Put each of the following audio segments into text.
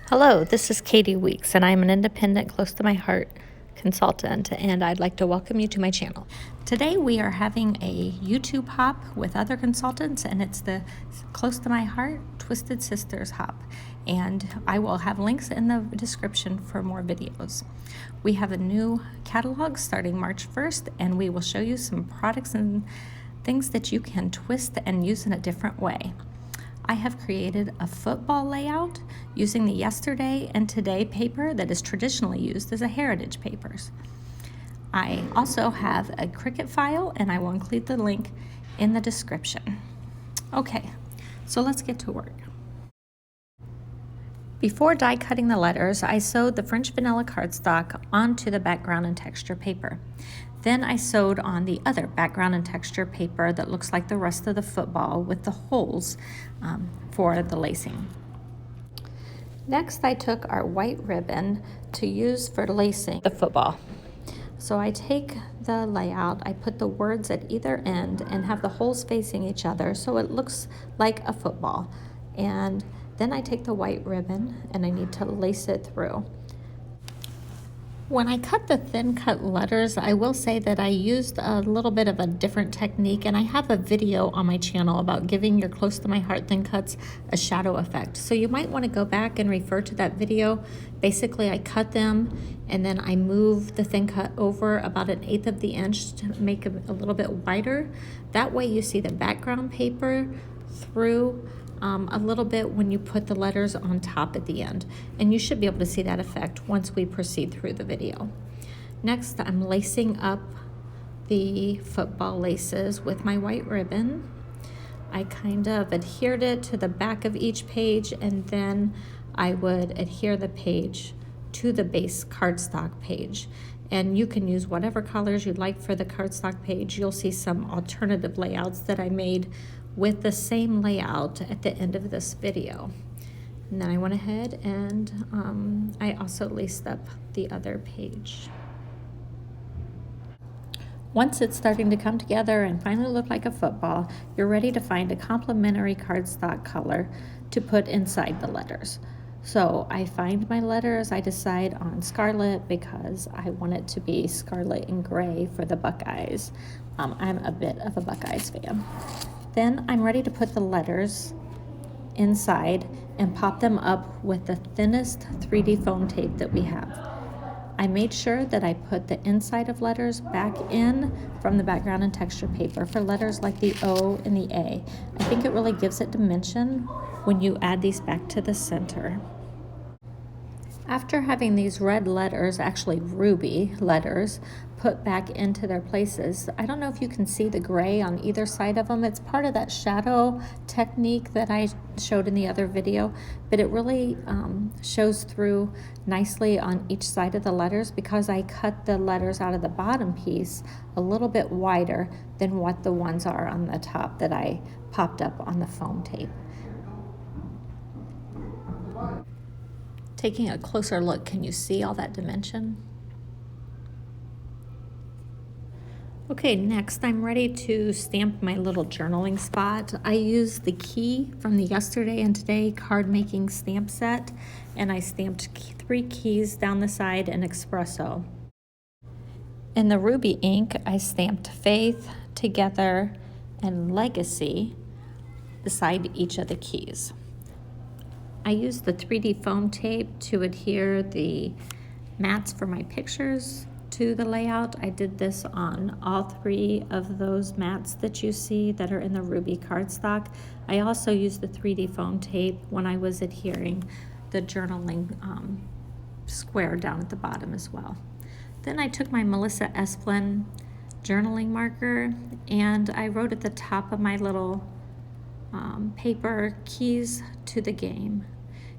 Hello, this is Katy Weeks, and I'm an independent, close to my heart consultant, and I'd like to welcome you to my channel. Today we are having a YouTube hop with other consultants, and it's the Close to My Heart Twisted Sisters hop, and I will have links in the description for more videos. We have a new catalog starting March 1st, and we will show you some products and things that you can twist and use in a different way. I have created a football layout using the yesterday and today paper that is traditionally used as a heritage papers. I also have a Cricut file, and I will include the link in the description. Okay, so let's get to work. Before die cutting the letters, I sewed the French vanilla cardstock onto the background and texture paper. Then I sewed on the other background and texture paper that looks like the rest of the football with the holes for the lacing. Next, I took our white ribbon to use for lacing the football. So I take the layout, I put the words at either end and have the holes facing each other so it looks like a football. And then I take the white ribbon and I need to lace it through. When I cut the thin cut letters, I will say that I used a little bit of a different technique, and I have a video on my channel about giving your Close to My Heart thin cuts a shadow effect. So you might want to go back and refer to that video. Basically, I cut them and then I move the thin cut over about 1/8 of the inch to make it a little bit wider. That way you see the background paper through a little bit when you put the letters on top at the end, and you should be able to see that effect once we proceed through the video. Next, I'm lacing up the football laces with my white ribbon. I kind of adhered it to the back of each page, and then I would adhere the page to the base cardstock page. And you can use whatever colors you'd like for the cardstock page. You'll see some alternative layouts that I made with the same layout at the end of this video. And then I went ahead and I also laced up the other page. Once it's starting to come together and finally look like a football, you're ready to find a complementary cardstock color to put inside the letters. So I find my letters, I decide on scarlet because I want it to be scarlet and gray for the Buckeyes. I'm a bit of a Buckeyes fan. Then I'm ready to put the letters inside and pop them up with the thinnest 3D foam tape that we have. I made sure that I put the inside of letters back in from the background and texture paper for letters like the O and the A. I think it really gives it dimension when you add these back to the center. After having these red letters, actually ruby letters, put back into their places, I don't know if you can see the gray on either side of them. It's part of that shadow technique that I showed in the other video, but it really shows through nicely on each side of the letters because I cut the letters out of the bottom piece a little bit wider than what the ones are on the top that I popped up on the foam tape. Taking a closer look, can you see all that dimension? Okay, next I'm ready to stamp my little journaling spot. I used the key from the yesterday and today card making stamp set, and I stamped 3 keys down the side in espresso. In the ruby ink, I stamped Faith, Together, and Legacy beside each of the keys. I used the 3D foam tape to adhere the mats for my pictures to the layout. I did this on all 3 of those mats that you see that are in the ruby cardstock. I also used the 3D foam tape when I was adhering the journaling square down at the bottom as well. Then I took my Melissa Esplin journaling marker and I wrote at the top of my little paper, keys to the game.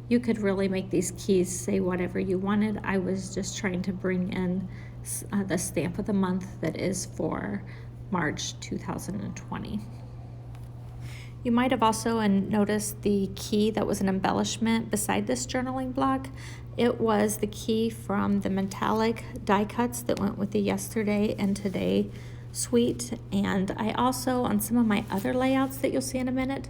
You could really make these keys say whatever you wanted. I was just trying to bring in the stamp of the month that is for March 2020. You might have also noticed the key that was an embellishment beside this journaling block. It was the key from the metallic die cuts that went with the yesterday and today suite. And I also, on some of my other layouts that you'll see in a minute,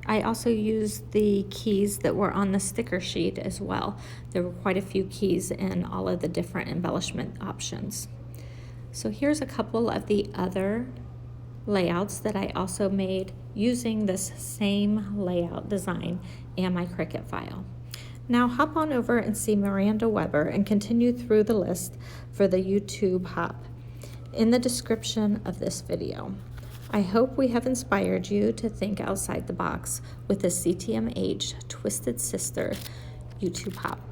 I also used the keys that were on the sticker sheet as well. There were quite a few keys in all of the different embellishment options. So here's a couple of the other layouts that I also made using this same layout design and my Cricut file. Now hop on over and see Miranda Webber and continue through the list for the YouTube hop in the description of this video. I hope we have inspired you to think outside the box with the CTMH Twisted Sister YouTube hop.